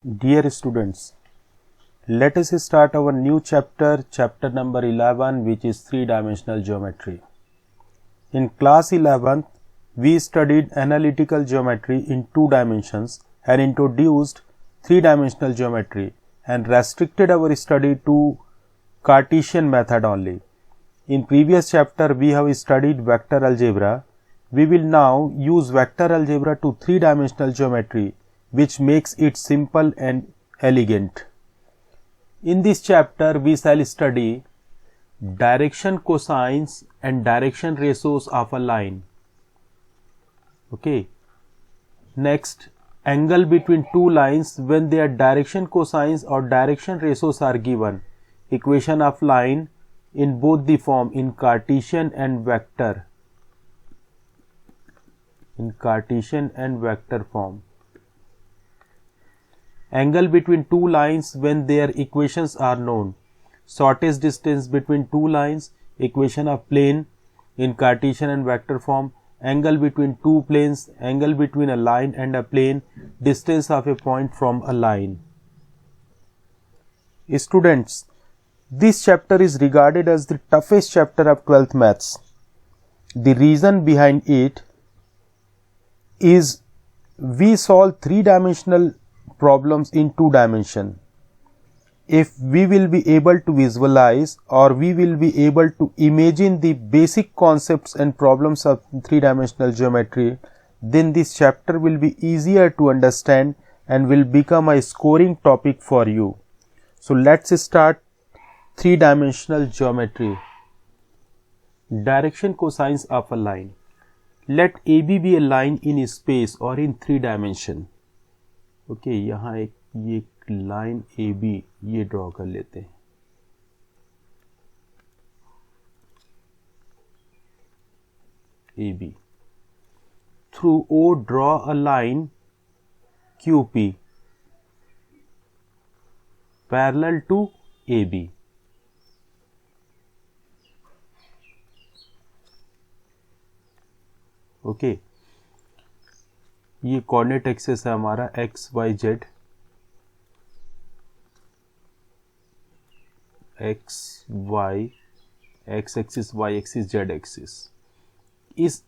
Dear students, let us start our new chapter, chapter number 11, which is three-dimensional geometry. In class 11th, we studied analytical geometry in 2 dimensions and introduced three-dimensional geometry and restricted our study to Cartesian method only. In previous chapter, we have studied vector algebra. We will now use vector algebra to three-dimensional geometry, which makes it simple and elegant. In this chapter, we shall study direction cosines and direction ratios of a line. Okay. Next, angle between two lines when their direction cosines or direction ratios are given. Equation of line in both the form in Cartesian and vector. In Cartesian and vector form. Angle between two lines when their equations are known. Shortest distance between two lines, equation of plane in Cartesian and vector form. Angle between two planes, angle between a line and a plane, distance of a point from a line. Students, this chapter is regarded as the toughest chapter of 12th maths. The reason behind it is we solve three-dimensional problems in 2 dimensions. If we will be able to visualize or we will be able to imagine the basic concepts and problems of 3-dimensional geometry, then this chapter will be easier to understand and will become a scoring topic for you. So let's start 3-dimensional geometry. Direction cosines of a line. Let AB be a line in space or in 3 dimension. Okay यहाँ ये line A B ये draw कर लेते हैं. A B through O draw a line Q P parallel to A B. Okay ये coordinate axis है हमारा X Y Z. X Y X axis Y axis Z axis. इस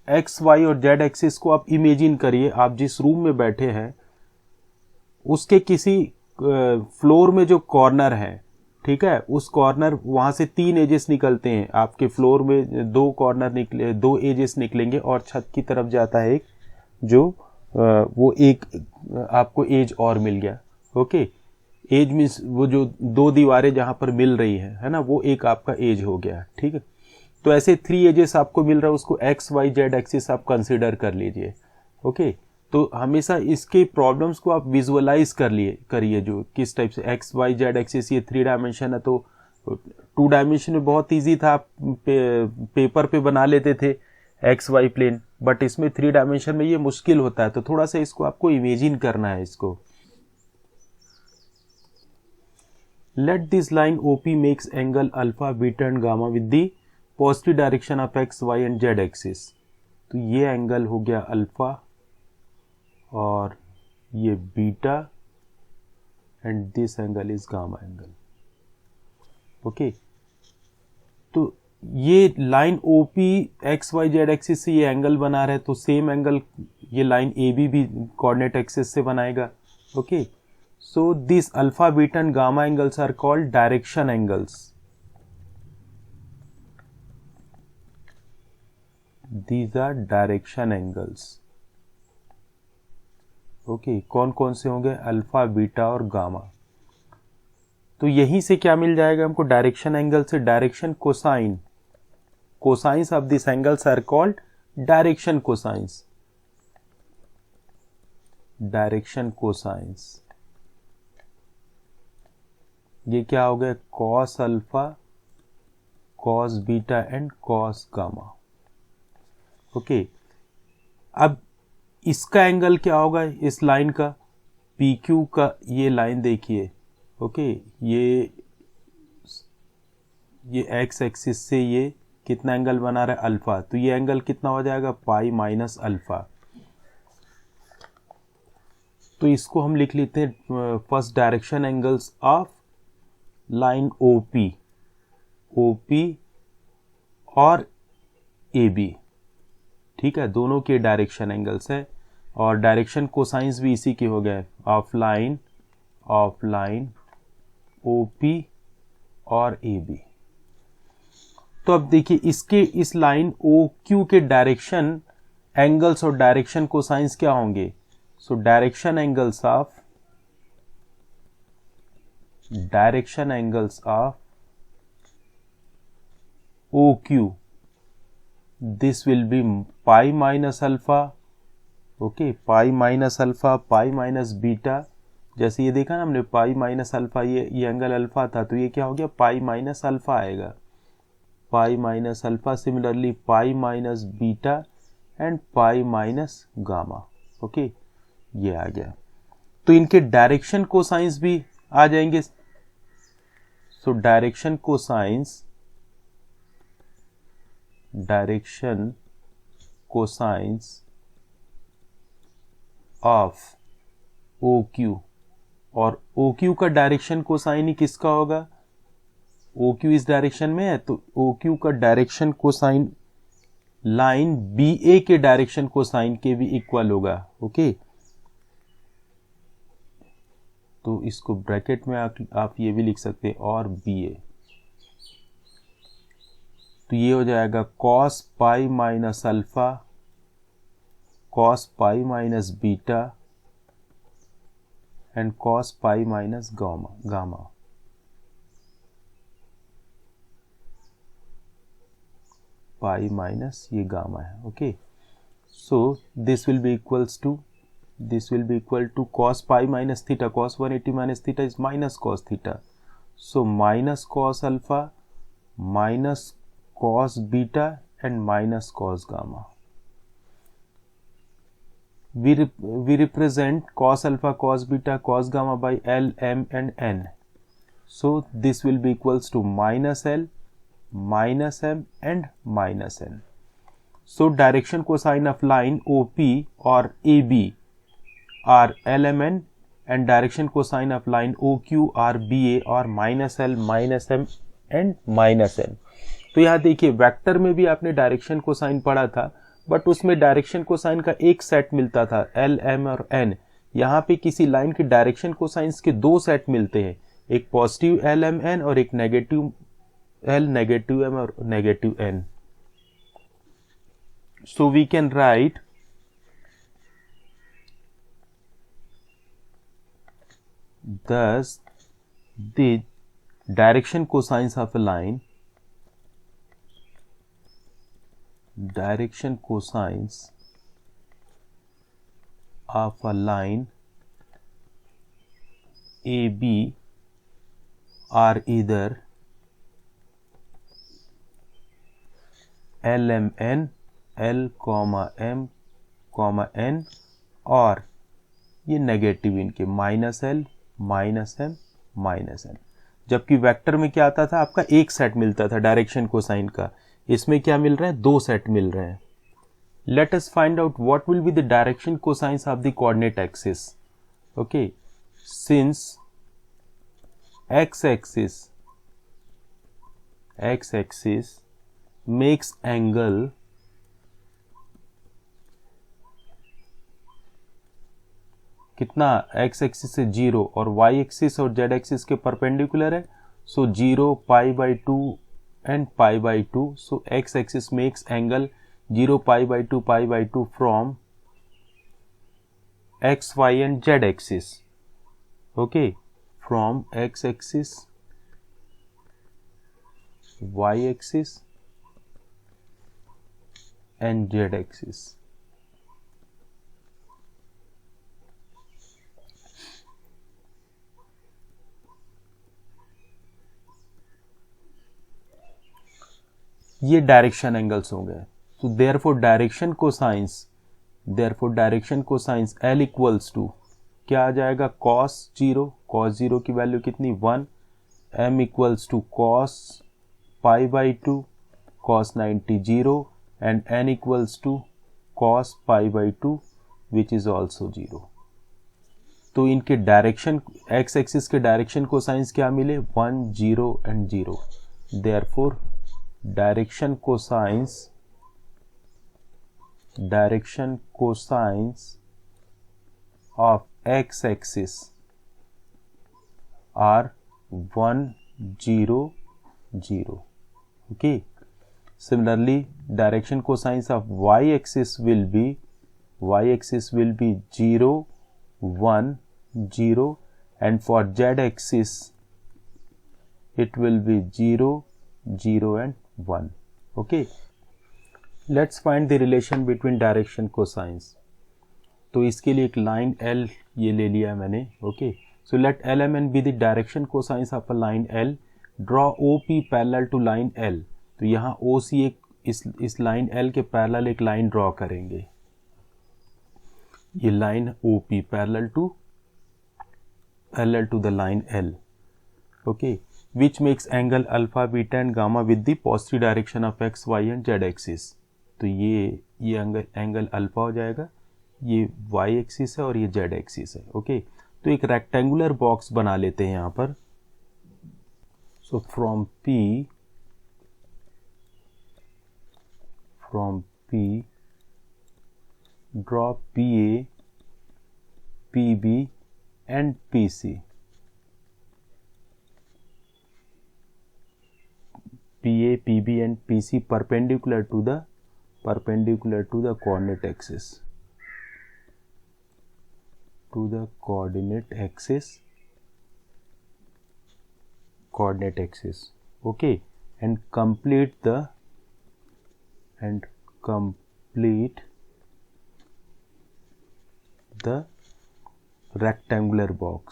X Y और Z axis को आप imagine करिए. आप जिस रूम में बैठे हैं उसके किसी फ्लोर में जो कॉर्नर है, ठीक है, उस कॉर्नर वहां से 3 एजेस निकलते हैं. आपके फ्लोर में 2 कॉर्नर निकले, 2 एजेस निकलेंगे और छत की तरफ जाता है एक जो वो एक आपको एज और मिल गया. ओके एज मीन्स वो जो 2 दीवारें जहां पर मिल रही है ना, वो एक आपका एज हो गया. ठीक है, तो ऐसे 3 एजेस आपको मिल रहा है, उसको एक्स वाई जेड एक्सिस आप कंसीडर कर लीजिए. ओके तो हमेशा इसके प्रॉब्लम्स को आप विजुअलाइज करिए जो किस टाइप से एक्स वाई जेड एक्सिस. ये 3 डायमेंशन है तो 2 डायमेंशन में बहुत ईजी था, आप पेपर पे बना लेते थे एक्स वाई प्लेन, बट इसमें 3 डायमेंशन में ये मुश्किल होता है. तो थोड़ा सा इसको आपको इमेजिन करना है. इसको let this line OP makes angle alpha beta and gamma with the positive direction of X Y and Z axis. तो ये एंगल हो गया अल्फा और ये beta and this angle is gamma angle. Okay तो ये line OP X Y Z axis से ये एंगल बना रहा है, तो सेम एंगल ये लाइन ए बी भी कोऑर्डिनेट एक्सिस से बनाएगा. Okay so this alpha beta and gamma angles are called direction angles. These are direction angles. Okay कौन कौन से होंगे? अल्फा बीटा और गामा. तो यहीं से क्या मिल जाएगा हमको? डायरेक्शन एंगल से direction cosine. Cosines of this angles are called direction cosines. Direction cosines ये क्या हो गया? Cos alpha, cos beta and cos gamma. Okay अब इसका एंगल क्या होगा? इस लाइन का पी क्यू का, ये लाइन देखिए. ओके ये एक्स एक्सिस से ये कितना एंगल बना रहा है? अल्फा. तो ये एंगल कितना हो जाएगा? पाई माइनस अल्फा. तो इसको हम लिख लेते हैं first direction angles of line OP और AB। ठीक है, दोनों के डायरेक्शन एंगल्स है और डायरेक्शन कोसाइंस भी इसी के हो गए, ऑफ लाइन OP और AB। तो अब देखिए इसके इस लाइन OQ के डायरेक्शन एंगल्स और डायरेक्शन कोसाइंस क्या होंगे। So direction angles of OQ, this will be pi minus alpha, okay, pi minus alpha, pi minus beta. जैसे ये देखा ना हमने, पाई माइनस अल्फा, ये एंगल अल्फा था, तो ये क्या हो गया, पाई माइनस अल्फा आएगा, पाई minus alpha. Similarly pi minus beta and pi minus gamma. Okay, ये आ गया। तो इनके डायरेक्शन कोसाइंस भी आ जाएंगे। So direction cosines of OQ, और OQ का डायरेक्शन कोसाइन ही किसका होगा, OQ इस डायरेक्शन में है, तो OQ का डायरेक्शन कोसाइन लाइन BA के डायरेक्शन कोसाइन के भी इक्वल होगा। ओके, तो इसको ब्रैकेट में आप ये भी लिख सकते हैं, और BA, तो ये हो जाएगा cos pi minus alpha, cos pi minus beta and cos pi minus gamma. Pi minus ये गामा है। Okay, so this will be equal to cos pi minus theta, cos 180 minus theta is minus cos theta, so minus cos alpha minus cos beta and minus cos gamma. We represent cos alpha, cos beta, cos gamma by L, M and N. So this will be equals to minus L, minus M and minus N. So direction cosine of line OP or AB are LMN and direction cosine of line OQ or BA or minus L, minus M and minus N. तो यहाँ देखिए vector में भी आपने direction cosine पढ़ा था, but उसमें direction cosine का एक सेट मिलता था, L, M और N। यहाँ पे किसी लाइन के डायरेक्शन कोसाइंस के दो सेट मिलते हैं, एक पॉजिटिव L, M, N और एक नेगेटिव L, नेगेटिव M और negative N। So we can write thus the direction cosines of a line, direction cosines of a line AB are either LMN, L, M, N और ये negative इनके minus L, minus M, minus N। जबकि vector में क्या आता था, आपका एक सेट मिलता था डायरेक्शन कोसाइन का, इसमें क्या मिल रहा है, दो सेट मिल रहे हैं। Let us find out what will be the direction cosines of the coordinate axis. Okay, since x axis makes angle कितना, x एक्सिस से 0 और y एक्सिस और z एक्सिस के परपेंडिकुलर है, सो 0, पाई by 2 and pi by 2. So x axis makes angle 0, pi by 2 from x, y and z axis. Okay, from x axis, y axis and z axis. ये direction angles हो गए। तो therefore direction cosines L equals to क्या आ जाएगा, cos 0 की value कितनी, 1, M equals to cos pi by 2, cos 90 0 and N equals to cos pi by 2 which is also 0। तो इनके डायरेक्शन एक्स एक्सिस के डायरेक्शन कोसाइंस क्या मिले 1 0 and 0। Therefore direction cosines of X axis are 1 0 0। okay, similarly direction cosines of y axis will be 0 1 0 and for z axis it will be 0 0 and 1। okay, let's find the relation between direction cosines। तो इसके लिए एक line L ये ले लिया मैंने। Okay, so let LMN be the direction cosines of a line L। draw OP parallel to line L। तो यहाँ OC एक इस लाइन L के पैरेलल एक लाइन ड्रॉ करेंगे। ये line OP parallel to the line L। Okay, which makes angle alpha beta and gamma with the positive direction of x y and z axis। तो ये angle alpha हो जाएगा, ये y axis है और ये z एक्सिस है। Okay, तो एक रेक्टेंगुलर बॉक्स बना लेते हैं यहाँ पर। So from P draw PA, PB and PC। PA, PB and PC perpendicular to the coordinate axis। coordinate axis। okay, and complete the rectangular box।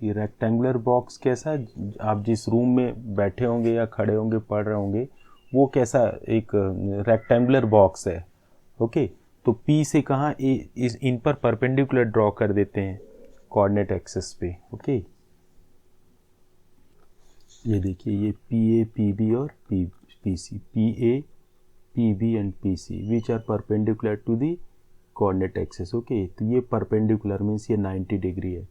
ये रेक्टेंगुलर बॉक्स कैसा है, आप जिस रूम में बैठे होंगे या खड़े होंगे पढ़ रहे होंगे वो कैसा एक रेक्टेंगुलर बॉक्स है। ओके, तो P से कहाँ इन पर परपेंडिकुलर ड्रॉ कर देते हैं कोऑर्डिनेट एक्सिस पे। ओके, ये देखिए ये PA, PB और PC, PA, PB and PC which are perpendicular to the coordinate axis. Okay, तो ये परपेंडिकुलर मीन्स ये 90 डिग्री है,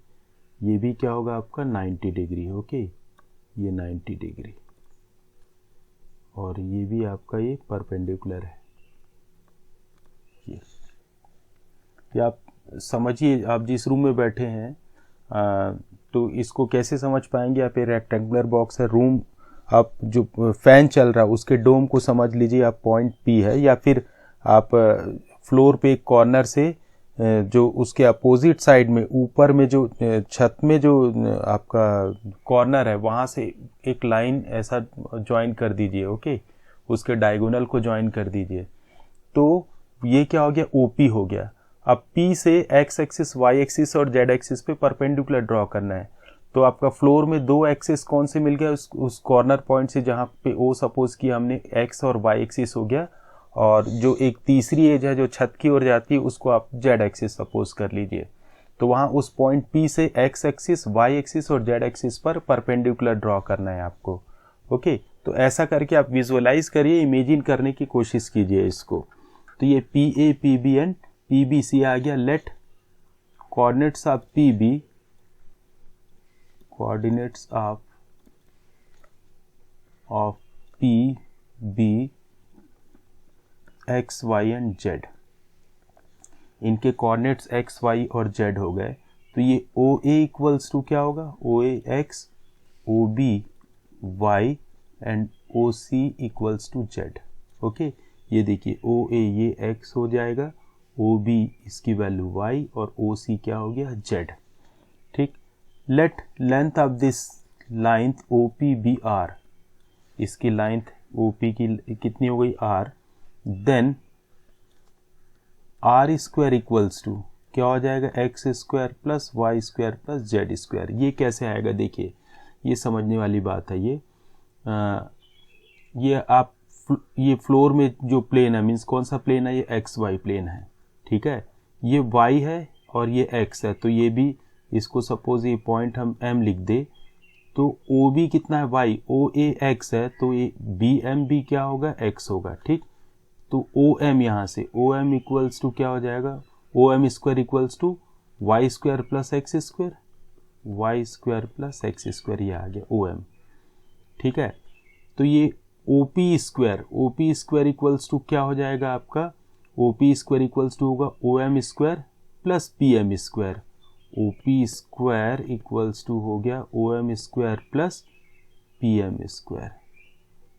ये भी क्या होगा आपका 90 डिग्री। ओके, ये 90 डिग्री और ये भी आपका ये परपेंडिकुलर है। ये आप समझिए, आप जिस रूम में बैठे हैं तो इसको कैसे समझ पाएंगे आप। ये रेक्टेंगुलर बॉक्स है, रूम आप जो फैन चल रहा है उसके डोम को समझ लीजिए आप पॉइंट P है, या फिर आप फ्लोर पे एक कॉर्नर से जो उसके अपोजिट साइड में ऊपर में जो छत में जो आपका कॉर्नर है वहाँ से एक लाइन ऐसा ज्वाइन कर दीजिए। ओके, उसके डायगोनल को ज्वाइन कर दीजिए, तो ये क्या हो गया OP हो गया। अब P से x एक्सिस, y एक्सिस और z एक्सिस पे परपेंडिकुलर ड्रॉ करना है। तो आपका फ्लोर में दो एक्सिस कौन से मिल गया, उस कॉर्नर पॉइंट से जहाँ पे O सपोज किया हमने x और y एक्सिस हो गया, और जो एक तीसरी एज है जो छत की ओर जाती है उसको आप z एक्सिस सपोज कर लीजिए। तो वहाँ उस पॉइंट P से x एक्सिस, y एक्सिस और z एक्सिस पर परपेंडिकुलर ड्रॉ करना है आपको। ओके, तो ऐसा करके आप विजुअलाइज करिए, इमेजिन करने की कोशिश कीजिए इसको। तो ये PA, PB एंड PBC आ गया। Let coordinates of PB, coordinates of PB x, y and z, इनके कोऑर्डिनेट्स x, y और z हो गए। तो ये OA इक्वल्स टू क्या होगा, OA x, OB y and OC equals to z। Okay, ये देखिए OA ये x हो जाएगा, OB इसकी वैल्यू y और OC क्या हो गया z। ठीक, let length of this line OP be r, इसकी लेंथ OP की कितनी हो गई r। Then r square equals to क्या हो जाएगा, x square plus y square plus z square. ये कैसे आएगा, देखिए ये समझने वाली बात है। ये आप ये फ्लोर में जो प्लेन है, मीन्स कौन सा प्लेन है, ये एक्स वाई प्लेन है। ठीक है, ये y है और ये x है, तो ये भी इसको सपोज ये पॉइंट हम m लिख दे, तो OB कितना है y, OA x है, तो ये BM भी क्या होगा, x होगा। ठीक, तो ओ एम यहाँ से ओ एम इक्वल्स टू क्या हो जाएगा, O M square equals to Y square plus X square, Y square plus X square, ये आ गया ओ एम। ठीक है, तो ये O P square equals to क्या हो जाएगा आपका, O P square equals to होगा O M square plus P M square, O P square equals to हो गया O M square plus P M square.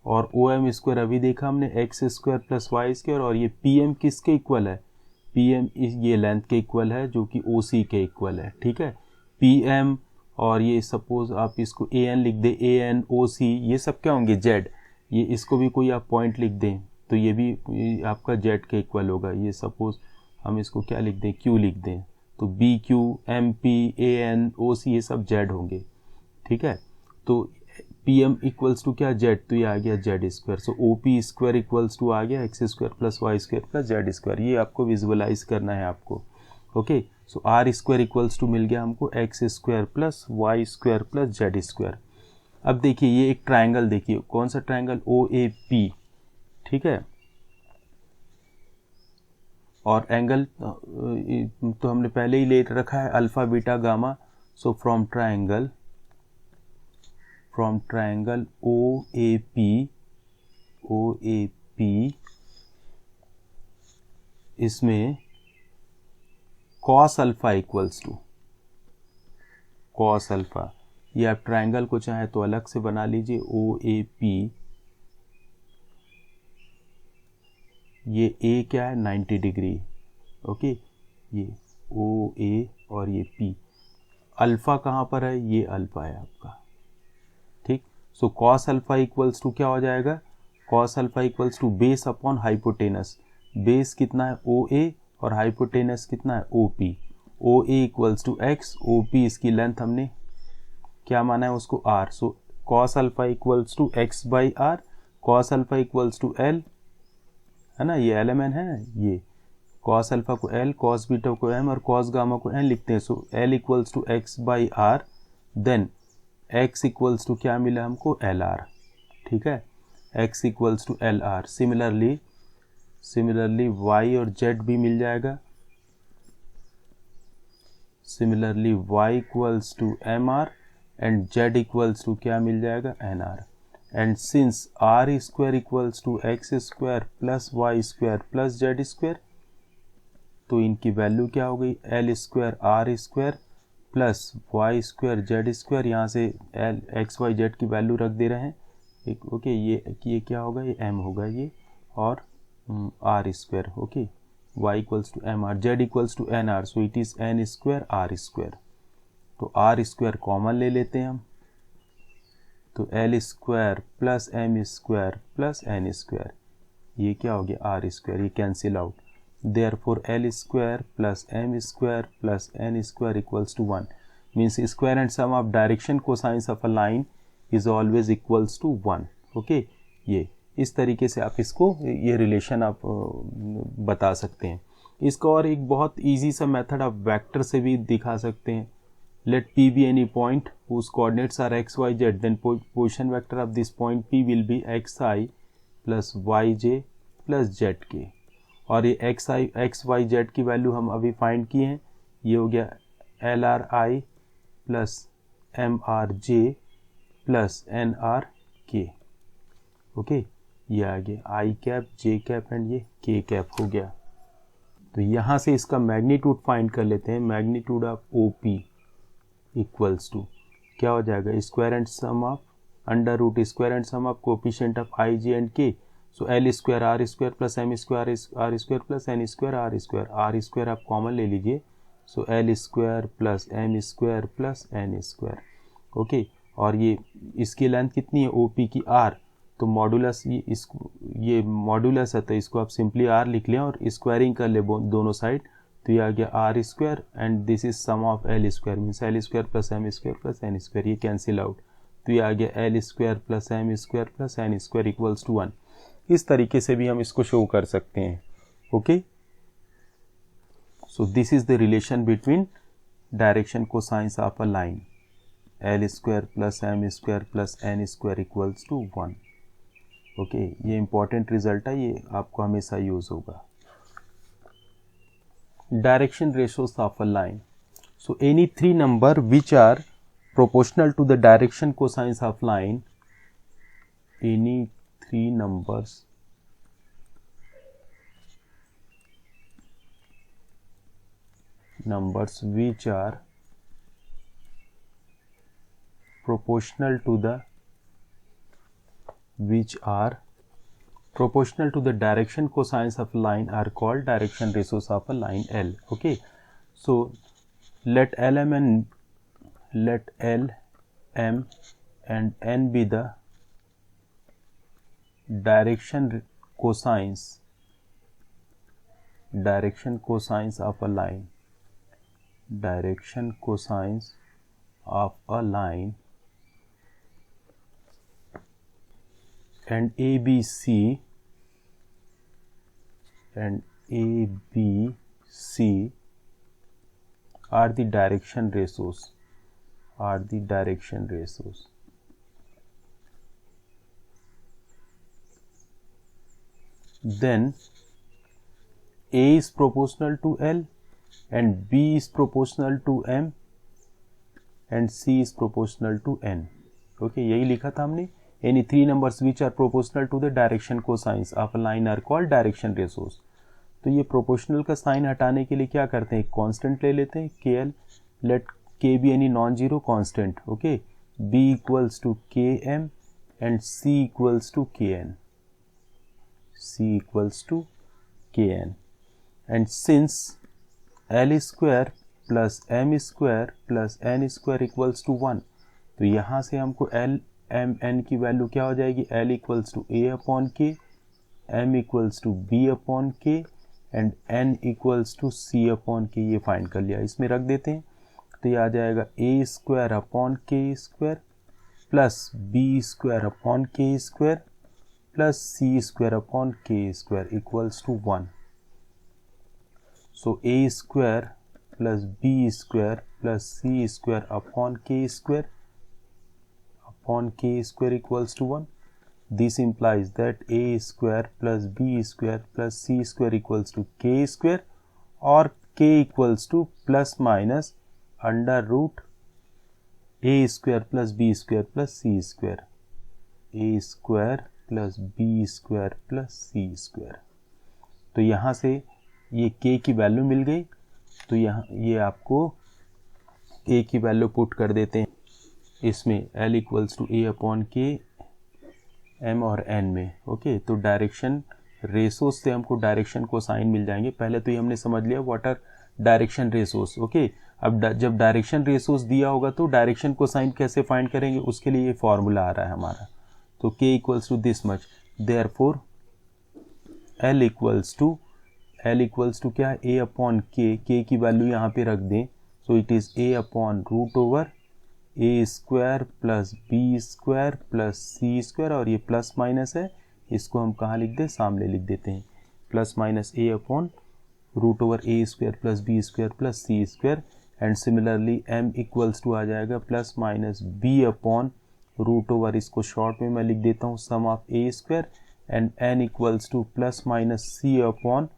और ओ एम स्क्वायर अभी देखा हमने X square plus Y square, और ये P M किसके इक्वल है, पी एम ये लेंथ के इक्वल है जो कि ओ सी के इक्वल है। ठीक है, पी एम और ये सपोज आप इसको ए एन लिख दें, ए एन ओ सी ये सब क्या होंगे, जेड, ये इसको भी कोई आप पॉइंट लिख दें तो ये भी आपका जेड के इक्वल होगा। ये सपोज हम इसको क्या लिख दें, क्यू लिख दें, तो B Q M P A N O C ये सब जेड होंगे। ठीक है, तो पी एम इक्वल्स टू क्या, जेड, तो ये आ गया Z square. So O P square equals to आ गया X square plus Y square plus Z square. ये आपको विजुअलाइज करना है आपको। Okay, so R square equals to मिल गया हमको X square plus Y square plus Z square. अब देखिए ये एक ट्राइंगल, देखिए कौन सा ट्राइंगल, ओ ए पी। ठीक है, और एंगल तो हमने पहले ही ले रखा है alpha beta gamma. So from triangle O A P इसमें cos alpha equals to cos alpha, ये आप ट्राइंगल को चाहे तो अलग से बना लीजिए, ओ ए पी, ये ए क्या है 90 डिग्री। ओके, ये ओ ए और ये पी, अल्फा कहाँ पर है, ये अल्फा है आपका। ठीक, so cos alpha equals to क्या हो जाएगा, cos alpha equals to base upon hypotenuse. Base कितना है ओ ए और हाइपोटेनस कितना है O P. O A equals to X, O P इसकी लेंथ हमने क्या माना है उसको R. So cos alpha equals to X by R, cos alpha equals to L, है ना, ये एल एम एन है, ये कॉस अल्फा को एल, कॉस बीटा को एम और कॉस गामा को एन लिखते हैं। So L equals to X by R, then X equals to क्या मिला हमको, एल आर। ठीक है, X equals to L R. Similarly Y और जेड भी मिल जाएगा। Similarly Y equals to M R and Z equals to क्या मिल जाएगा, N R. And since R square equals to X square plus Y square plus Z square, तो इनकी value क्या हो गई, L square R square plus Y square Z square. यहाँ से एल एक्स वाई जेड की वैल्यू रख दे रहे हैं एक। ओके, ये क्या होगा, ये एम होगा ये, और R square. Okay, Y equals to M R, Z equals to N R, so it is N square R square. तो आर स्क्वायर कॉमन ले लेते हैं हम, तो L square plus M square plus N square, ये क्या हो गया, आर स्क्वायर, ये cancel out. Therefore L square plus M square plus N square equals to 1, means square and sum of direction cosines of a line is always equals to 1. Okay, ये इस तरीके से आप इसको ये रिलेशन आप बता सकते हैं। इसका और एक बहुत इजी सा मेथड आप वेक्टर से भी दिखा सकते हैं। Let P be any point whose coordinates are x, y, z, then position vector of this point P will be xi plus yj plus zk। और ये एक्स वाई जेड की वैल्यू हम अभी फाइंड किए हैं, ये हो गया L R I plus M R J plus N R K. Okay, ये आ गया I cap J cap and ये के कैप हो गया। तो यहाँ से इसका मैग्नीट्यूड फाइंड कर लेते हैं। Magnitude of O P equals to क्या हो जाएगा, square and sum of under root square and sum of coefficient of I J and K. So L square R square plus M square R square plus N square R square आप common ले लीजिए। So L square plus M square plus N square. Okay, और ये इसकी length कितनी है O P की R, तो मॉडुलस ये मॉडुलस है तो इसको आप सिंपली आर लिख लें और स्क्वायरिंग कर ले दोनों साइड, तो ये आ गया R square and this is sum of L square, means L square plus M square plus N square, ये कैंसिल आउट, तो ये आ गया L square plus M square plus N square equals to 1। इस तरीके से भी हम इसको शो कर सकते हैं। Okay, so this is the relation between direction cosines of a line, L square plus M square plus N square equals to 1। Okay, ये इंपॉर्टेंट रिजल्ट है, ये आपको हमेशा यूज होगा। Direction ratios of a line, so any three number which are proportional to the direction cosines of line, any three numbers which are proportional to the direction cosines of line are called direction ratios of a line L. Okay, so let L, M and N be the direction cosines of a line, and ABC are the direction ratios. Then A is proportional to L and B is proportional to M and C is proportional to N. Okay, यही लिखा था हमने। Any three numbers which are proportional to the direction cosines of a line are called direction ratios. तो ये proportional का sign हटाने के लिए क्या करते हैं, कांस्टेंट ले लेते हैं KL, let K be any non-zero constant. Okay, B equals to Km and C equals to Kn. And since L square plus M square plus N square equals to 1, तो यहाँ से हमको L M N की value क्या हो जाएगी, L equals to A upon K, M equals to B upon K and N equals to C upon K, ये find कर लिया। इसमें रख देते हैं तो ये आ जाएगा A square upon K square plus B square upon K square plus C square upon K square equals to 1। So A square plus B square plus C square upon K square equals to 1। This implies that A square plus B square plus C square equals to K square or K equals to plus minus under root A square plus B square plus C square, A square plus B square plus C square। तो यहाँ से ये K की value मिल गई, तो यहाँ ये आपको K की वैल्यू पुट कर देते हैं इसमें L equals to A upon K M और N में। ओके, तो डायरेक्शन रेशोज से हमको डायरेक्शन को साइन मिल जाएंगे। पहले तो ये हमने समझ लिया what are direction ratios. Okay, अब जब डायरेक्शन रेशोज दिया होगा तो डायरेक्शन को साइन कैसे फाइंड करेंगे, उसके लिए ये फॉर्मूला आ रहा है हमारा। तो K equals to this much, therefore L equals to क्या है, A अपॉन K की वैल्यू यहाँ पे रख दें, so it is A upon root over A square plus B square plus C square, और ये प्लस माइनस है, इसको हम कहाँ लिख दें, सामने लिख देते हैं, plus minus A upon root over A square plus B square plus C square. And similarly M equals to आ जाएगा plus minus B upon root over, इसको शॉर्ट में मैं लिख देता हूँ sum of A square, and N equals to plus minus C upon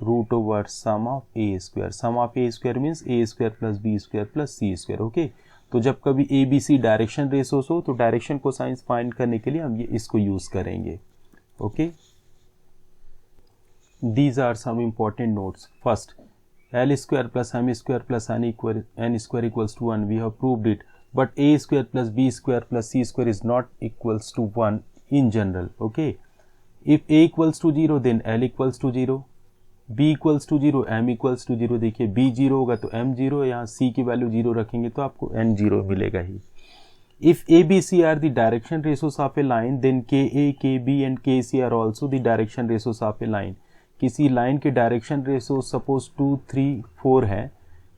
root over sum of A square. Sum of A square means A square plus B square plus C square. Okay, तो जब कभी ABC direction ratios हो तो direction को science find करने के लिए हम ये इसको यूज करेंगे। Okay, these are some important notes. First, L square plus M square plus N square equals to 1. We have proved it. But A square plus B square plus C square is not equals to 1 in general. Okay. If A equals to 0, then L equals to 0. B equals to 0, M equals to 0. देखिए B 0 होगा तो M 0, यहाँ C की value 0 रखेंगे तो आपको N 0 मिलेगा ही। If A, B, C are the direction ratios of a line, then KA, KB and KC are also the direction ratios of a line. किसी लाइन के डायरेक्शन रेशो सपोज 2, 3, 4 है,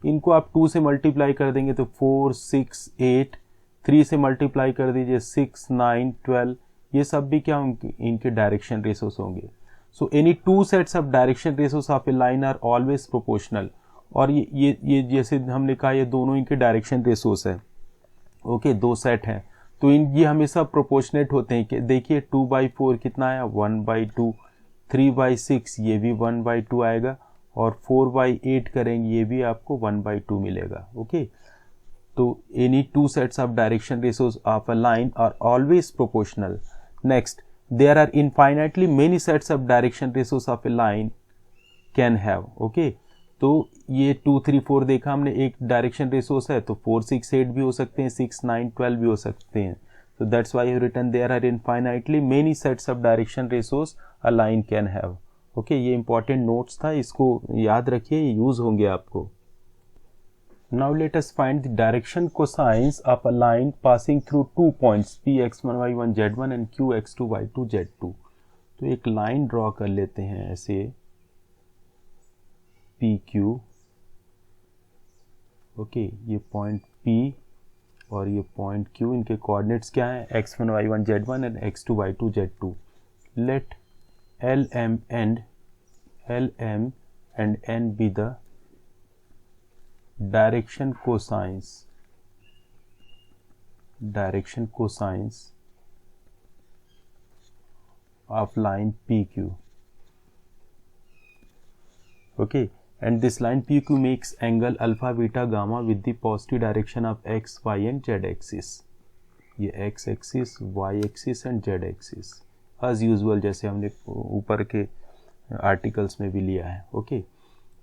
इनको आप 2 से मल्टीप्लाई कर देंगे तो 4, 6, 8, 3 से मल्टीप्लाई कर दीजिए 6, 9, 12, ये सब भी क्या होंगे, इनके डायरेक्शन रेशोस होंगे। So any 2 sets of direction ratios of a line are always proportional, और ये जैसे हमने कहा ये दोनों इनके डायरेक्शन रेशोस है। ओके, 2 सेट हैं तो ये हमेशा प्रोपोर्शनेट होते हैं कि देखिए 2/4 कितना आया 1/2, 3/6 ये भी 1/2 आएगा, और 4/8 करेंगे ये भी आपको 1/2 मिलेगा। ओके, तो any two sets of direction ratios of a line are always proportional. Next, there are infinitely many sets of direction ratios of a line can have. Okay, तो ये 2, 3, 4 देखा हमने, एक डायरेक्शन रेशियोज है, तो 4, 6, 8 भी हो सकते हैं, 6, 9, 12 भी हो सकते हैं। So that's why you written there are infinitely many sets of direction ratios a line can have. Okay, ये important notes था, इसको याद रखिए, ये use होंगे आपको। Now let us find the direction cosines of a line passing through 2 points p x1 y1 z1 and q x2 y2 z2। तो एक लाइन ड्रॉ कर लेते हैं ऐसे p q। ओके, ये पॉइंट p और ये पॉइंट Q, इनके कोऑर्डिनेट्स क्या हैं x1 y1 z1 and x2 y2 z2। Let LM and N be the direction cosines of line PQ। Okay, and this line PQ makes angle alpha beta gamma with the positive direction of x, y and z axis। ये x axis, y axis and z axis as usual जैसे हमने ऊपर के articles में भी लिया है। Okay,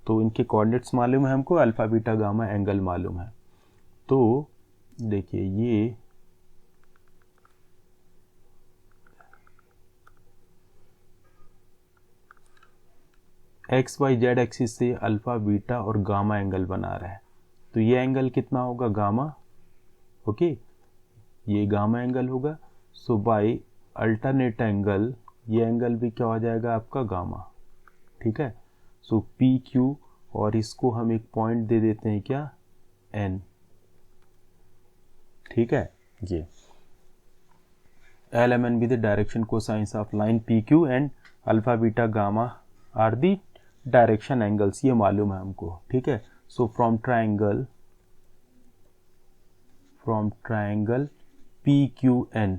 तो इनके कोऑर्डिनेट्स मालूम है हमको, अल्फा बीटा गामा एंगल मालूम है। तो देखिए ये एक्स वाई जेड एक्सिस से अल्फा बीटा और गामा एंगल बना रहा है, तो ये एंगल कितना होगा गामा। ओके, ये गामा एंगल होगा। सो बाय अल्टरनेट एंगल ये एंगल भी क्या हो जाएगा आपका गामा। ठीक है, सो पी क्यू, और इसको हम एक पॉइंट दे देते हैं क्या एन। ठीक है, ये L M N be the direction cosines of line P Q and alpha beta gamma are the direction angles, ये मालूम है हमको। ठीक है, so from triangle P Q N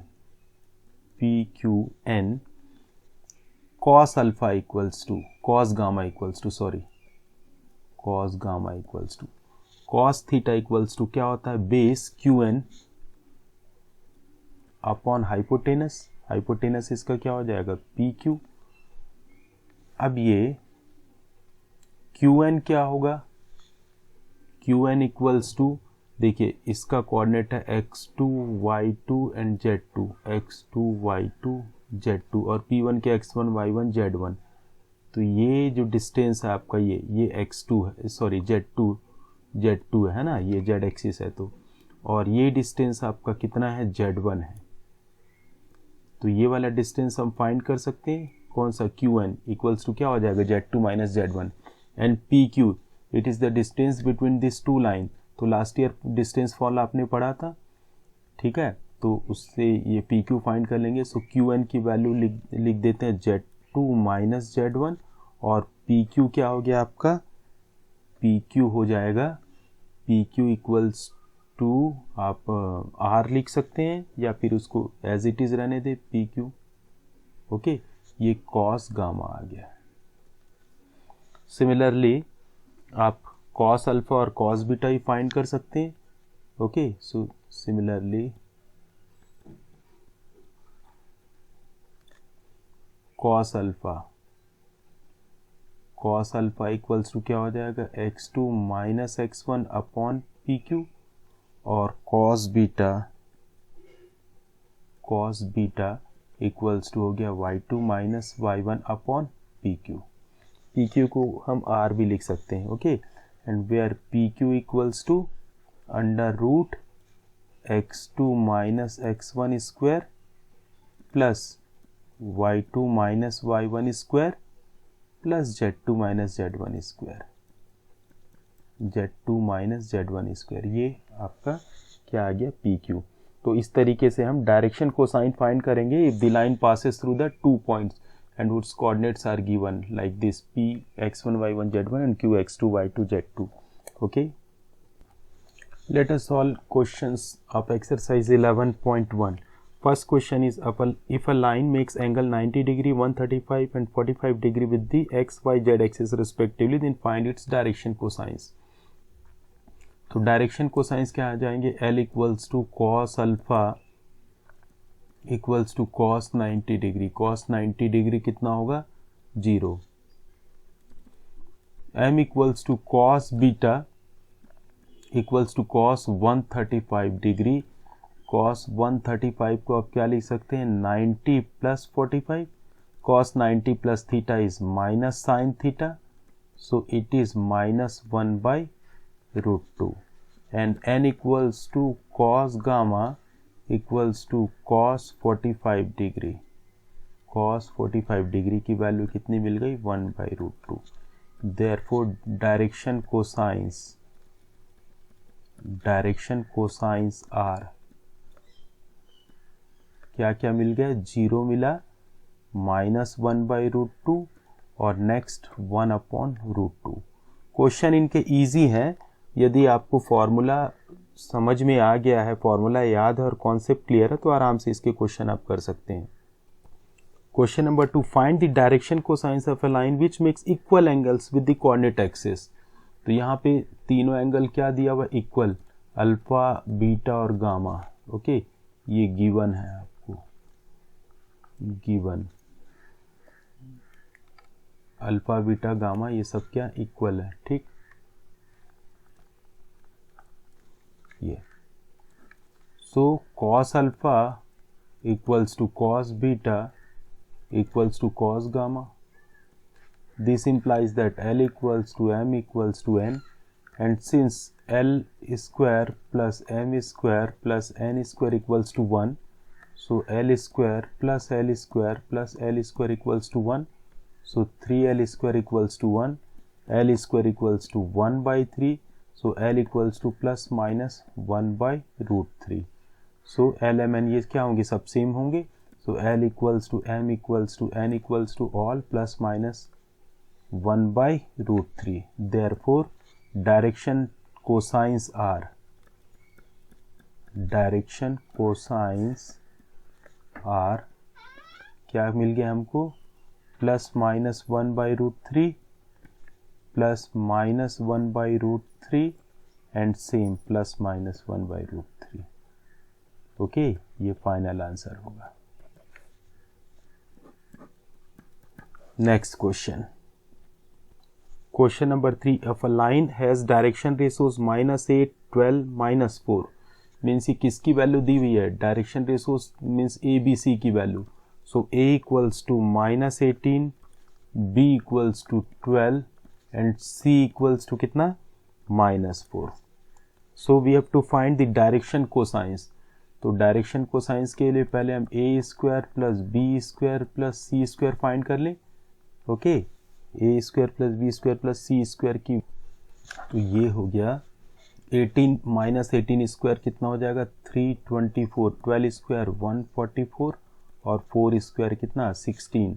cos alpha equals to cos gamma equals to cos theta equals to क्या होता है base Q N upon hypotenuse इसका क्या हो जाएगा पी क्यू। अब ये क्यू एन क्या होगा, क्यू एन इक्वल्स टू, देखिए इसका कोऑर्डिनेट है x2 y2 and z2, x2 y2 z2, और p1 के x1 y1 z1। तो ये जो डिस्टेंस है आपका ये x2 है, सॉरी z2 है ना, ये z एक्सिस है, तो और ये डिस्टेंस आपका कितना है z1 है। तो ये वाला डिस्टेंस हम फाइंड कर सकते हैं, कौन सा qn इक्वल्स टू क्या हो जाएगा z2 minus z1, and pq it is the distance between this two line. तो लास्ट ईयर डिस्टेंस फॉल आपने पढ़ा था। ठीक है, तो उससे ये pq फाइंड कर लेंगे। सो qn की वैल्यू लिख देते हैं z2 माइनस z1, और pq क्या हो गया आपका, pq हो जाएगा pq इक्वल्स टू, आप r लिख सकते हैं या फिर उसको एज इट इज रहने दे pq। ओके, ये cos गामा आ गया। सिमिलरली आप cos अल्फा और cos बीटा ही फाइंड कर सकते हैं। Okay, so similarly cos alpha equals to क्या हो जाएगा x2 minus x1 upon PQ, और cos बीटा इक्वल्स टू हो गया y2 minus y1 upon PQ को हम r भी लिख सकते हैं। Okay, and where PQ equals to under root x2 minus x1 square plus y2 minus y1 square plus z2 minus z1 square, ये आपका क्या आ गया PQ। तो इस तरीके से हम डायरेक्शन कोसाइन फाइंड करेंगे if the line passes through the 2 points and whose coordinates are given like this p x1 y1 z1 and q x2 y2 z2। okay, Let us solve questions of exercise 11.1. First question is if a line makes angle 90 degree, 135 and 45 degree with the x, y, z axis respectively, then find its direction cosines. तो direction cosines क्या आ जाएंगे? L equals to cos alpha equals to cos 90 degree. Cos 90 degree कितना होगा? 0. M equals to cos beta equals to cos 135 degree. Cos 135 को आप क्या लिख सकते हैं? 90 plus 45. Cos 90 plus theta is minus sine theta, so it is minus 1 by root 2. And n equals to cos gamma equals to cos 45 degree. Cos 45 degree की value कितनी मिल गई? 1 by root 2. Therefore direction cosines are क्या क्या मिल गया? 0 मिला, minus 1 by root 2 और next 1 upon root 2. Question इनके इजी हैं. यदि आपको फॉर्मूला समझ में आ गया है, फॉर्मूला याद है और कॉन्सेप्ट क्लियर है, तो आराम से इसके क्वेश्चन आप कर सकते हैं. Question number 2, find the direction cosines of a line which makes equal angles with the coordinate axis. तो यहाँ पे तीनों एंगल क्या दिया हुआ? इक्वल, अल्फा, बीटा और गामा. ओके, ये गिवन है आपको, गिवन अल्फा, बीटा, गामा ये सब क्या इक्वल है. ठीक, ये so cos alpha equals to cos beta equals to cos gamma. This implies that L equals to M equals to N, and since L square plus M square plus N square equals to 1, so L square plus L square plus L square equals to 1, so 3L square equals to 1, L square equals to 1 by 3, so L equals to plus minus 1 by root 3. So L, M, N ये क्या होंगे? सब same होंगे. So L equals to M equals to N equals to all plus minus 1 by root 3. Therefore, direction cosines are क्या मिल गया हमको? Plus minus 1 by root 3 plus minus 1 by root 3 and same plus minus 1 by root 3. Okay, ये final answer होगा. Next question. Question number 3. If a line has direction ratios -8, 12, -4, means ये किसकी value दी हुई है? Direction ratios means A B C की value. So A equals to -18, B equals to 12 and C equals to कितना? -4. So we have to find the direction cosines. तो direction cosines के लिए पहले हम A square plus B square plus C square find कर लें. Okay, A square plus B square plus C square की, तो ये हो गया 18 माइनस 18 स्क्वायर कितना हो जाएगा? 324. 12 स्क्वायर 144 और 4 स्क्वायर कितना? 16.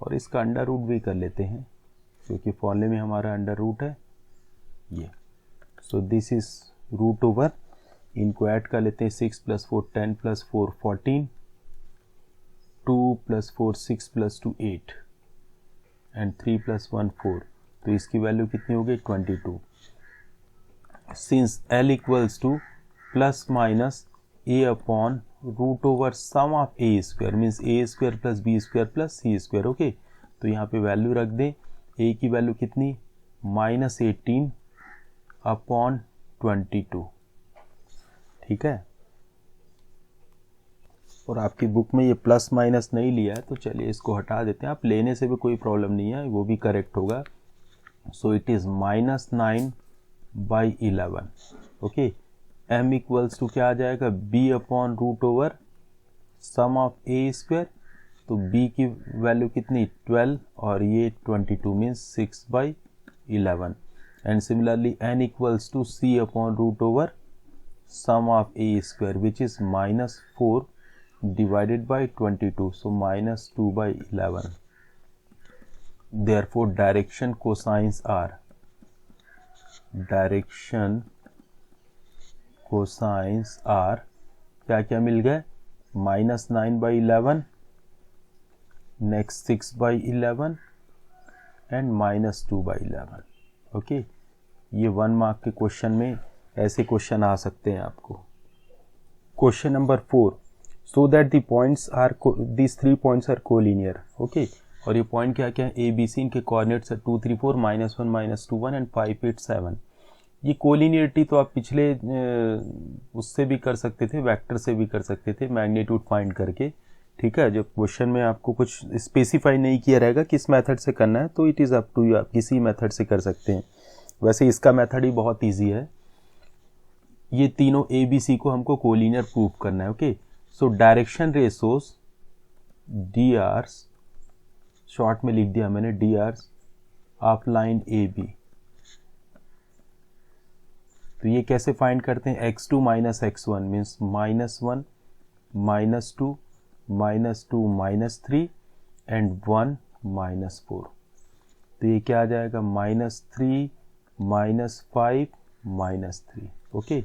और इसका अंडर रूट भी कर लेते हैं क्योंकि फॉर्मूले में हमारा अंडर रूट है ये. So this is root over, इनको ऐड कर लेते हैं. 6 plus 4 10 plus 4 14, 2 plus 4 6 plus 2 8 and 3 plus 1 4. तो इसकी वैल्यू कितनी हो गई? 22. Since L equals to plus minus A upon root over sum of A square means A square plus B square plus C square. Okay, तो यहाँ पे value रख दें. ए की वैल्यू कितनी? -18 अपॉन 22. ठीक है, और आपकी बुक में ये प्लस माइनस नहीं लिया है तो चलिए इसको हटा देते हैं. आप लेने से भी कोई प्रॉब्लम नहीं है, वो भी करेक्ट होगा. So it is -9 by 11. Okay, m equals to क्या आ जाएगा? b upon root over sum of A square. तो b की वैल्यू कितनी? 12 और ये 22 means 6 by 11. And similarly n equals to c upon root over sum of a square which is -4 divided by 22, so -2 by 11. Therefore direction cosines are cosines are क्या क्या मिल गए, -9/11, next 6/11 and -2/11। Okay, ये 1 mark के question में ऐसे question आ सकते हैं आपको। Question number 4, so that the points are this 3 points are collinear. Okay, और ये पॉइंट क्या क्या है, ए बी सी, इनके कोऑर्डिनेट्स है 2 3 4 -1 -2 1 एंड 5 8 7। ये कोलिनियरिटी तो आप पिछले उससे भी कर सकते थे, वेक्टर से भी कर सकते थे, मैग्नीट्यूड फाइंड करके। ठीक है, जब क्वेश्चन में आपको कुछ स्पेसिफाई नहीं किया रहेगा किस मेथड से करना है, तो it is up to you, आप किसी मेथड से कर सकते हैं। वैसे इसका मेथड ही बहुत ईजी है। ये तीनों ए बी सी को हमको कोलिनियर प्रूव करना है। Okay, so direction ratios D Rs, short में लिख दिया मैंने D Rs of line A B. तो ये कैसे फाइंड करते हैं, x2 - x1 मीन्स -1 -2 -2 -3 एंड 1 -4। तो ये क्या आ जाएगा, -3 -5 -3। Okay,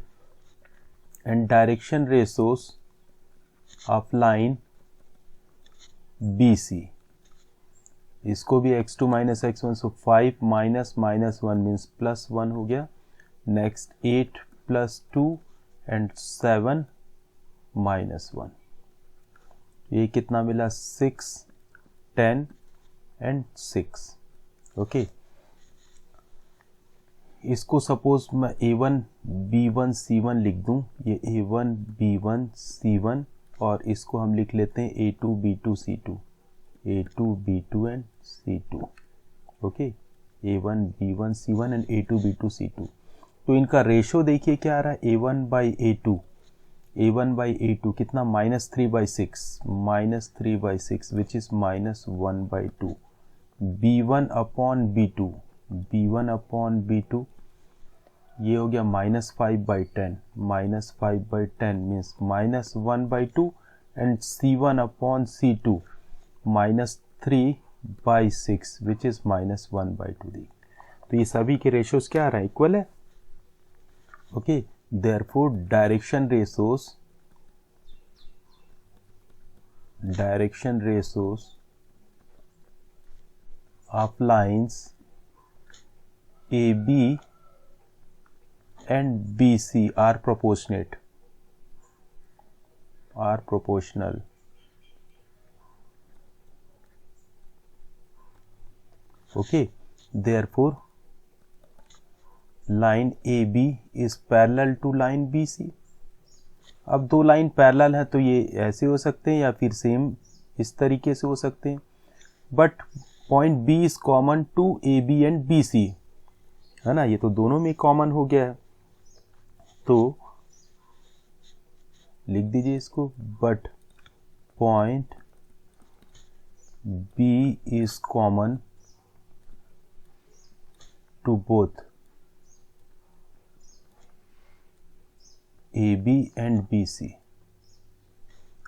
and direction ratios of line B C, इसको भी x2 - x1, सो 5 -1 मीन्स +1 हो गया, नेक्स्ट 8 + 2 एंड 7 -1। ये कितना मिला, 6 10 एंड 6। ओके, इसको सपोज मैं A1 B1 C1 लिख दूं, ये A1 B1 C1, और इसको हम लिख लेते हैं A2 B2 C2, A2 B2 and C2। Okay, A1 B1 C1 and A2 B2 C2। तो इनका रेशो देखिए क्या आ रहा है, A1/A2, A1/A2 कितना, -3/6, -3/6 विच इज -1/2, B1/B2, B1/B2 ये हो गया -5/10, -5/10 means -1/2 and C1/C2 -3/6 which is -1/2। तो ये सभी के रेशोज क्या आ रहा है, इक्वल है। Okay, therefore direction ratios of lines AB and BC are proportional। Okay, therefore line A B is parallel to line B C. अब दो लाइन पैरेलल है तो ये ऐसे हो सकते हैं या फिर सेम इस तरीके से हो सकते हैं, but point B is common to A B and B C, है ना, ये तो दोनों में कॉमन हो गया है। तो लिख दीजिए इसको, but point B is common to both A B and B C.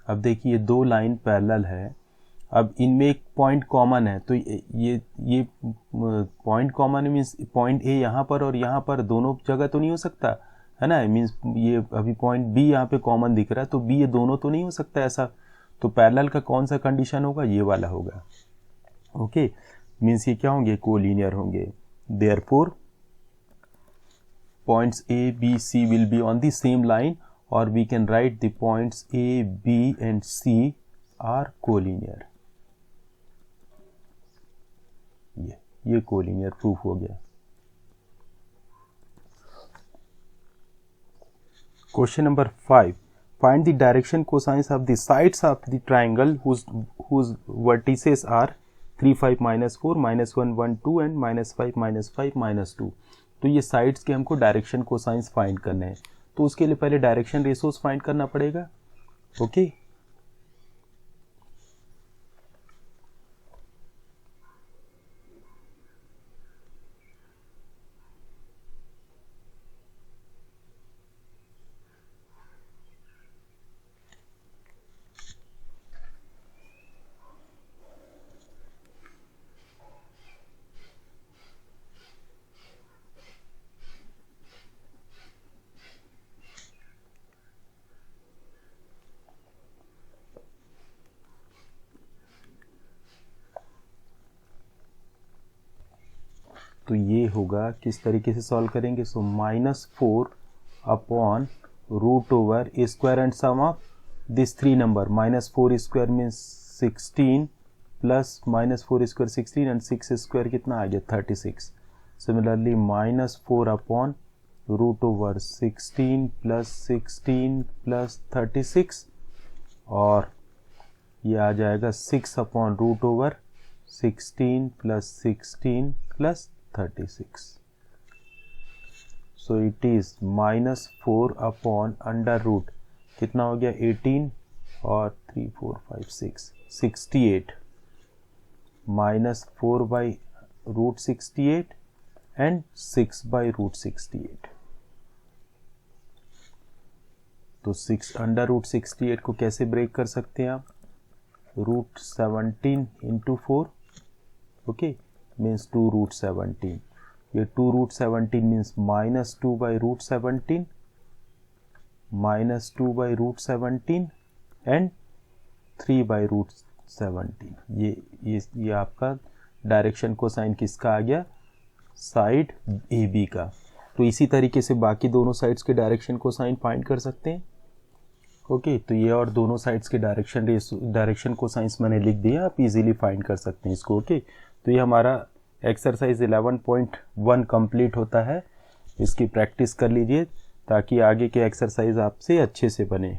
अब देखिए दो लाइन पैरेलल है, अब इनमें एक पॉइंट कॉमन है, तो ये point common means point A यहाँ पर और यहाँ पर दोनों जगह तो नहीं हो सकता, है ना, मीन्स ये अभी पॉइंट बी यहाँ पे कॉमन दिख रहा है, तो बी ये दोनों तो नहीं हो सकता ऐसा। तो पैरेलल का कौन सा कंडीशन होगा, ये वाला होगा। ओके, मीन्स ये क्या होंगे, कोलिनियर होंगे। Therefore points A, B, C will be on the same line, or we can write the points A, B and C are collinear। ये collinear proof हो गया। Question number 5, find the direction cosines of the sides of the triangle whose vertices are 3 5 -4 -1 1 2 and -5 -5 -2। तो ये sides के हमको direction cosines find करने हैं, तो उसके लिए पहले डायरेक्शन रेशोस फाइंड करना पड़ेगा। ओके, तो ये होगा, किस तरीके से सॉल्व करेंगे, so -4 upon root over square and sum of this 3 number, -4 square means 16 plus -4 square 16 and 6 square कितना आ गया 36। Similarly -4 upon root over 16 plus 36 और ये आ जाएगा 6 upon root over 16 plus 36। So it is -4 upon under root कितना हो गया 18 और 3 4 5 6 68 -4 by root 68 and 6 by root 68। तो 6 अंडर रूट 68 को कैसे ब्रेक कर सकते हैं आप, root 17 into 4, okay, means 2 root 17। ये 2 root 17 means -2 by root 17 and 3 by root 17। ये आपका डायरेक्शन कोसाइन किसका आ गया, साइड ए बी का। तो इसी तरीके से बाकी दोनों साइड्स के डायरेक्शन कोसाइन फाइंड कर सकते हैं। ओके, तो ये और दोनों साइड्स के डायरेक्शन कोसाइंस मैंने लिख दिया, आप इजीली फाइंड कर सकते हैं इसको। ओके, तो ये हमारा एक्सरसाइज 11.1 कंप्लीट होता है। इसकी प्रैक्टिस कर लीजिए ताकि आगे के एक्सरसाइज आपसे अच्छे से बने।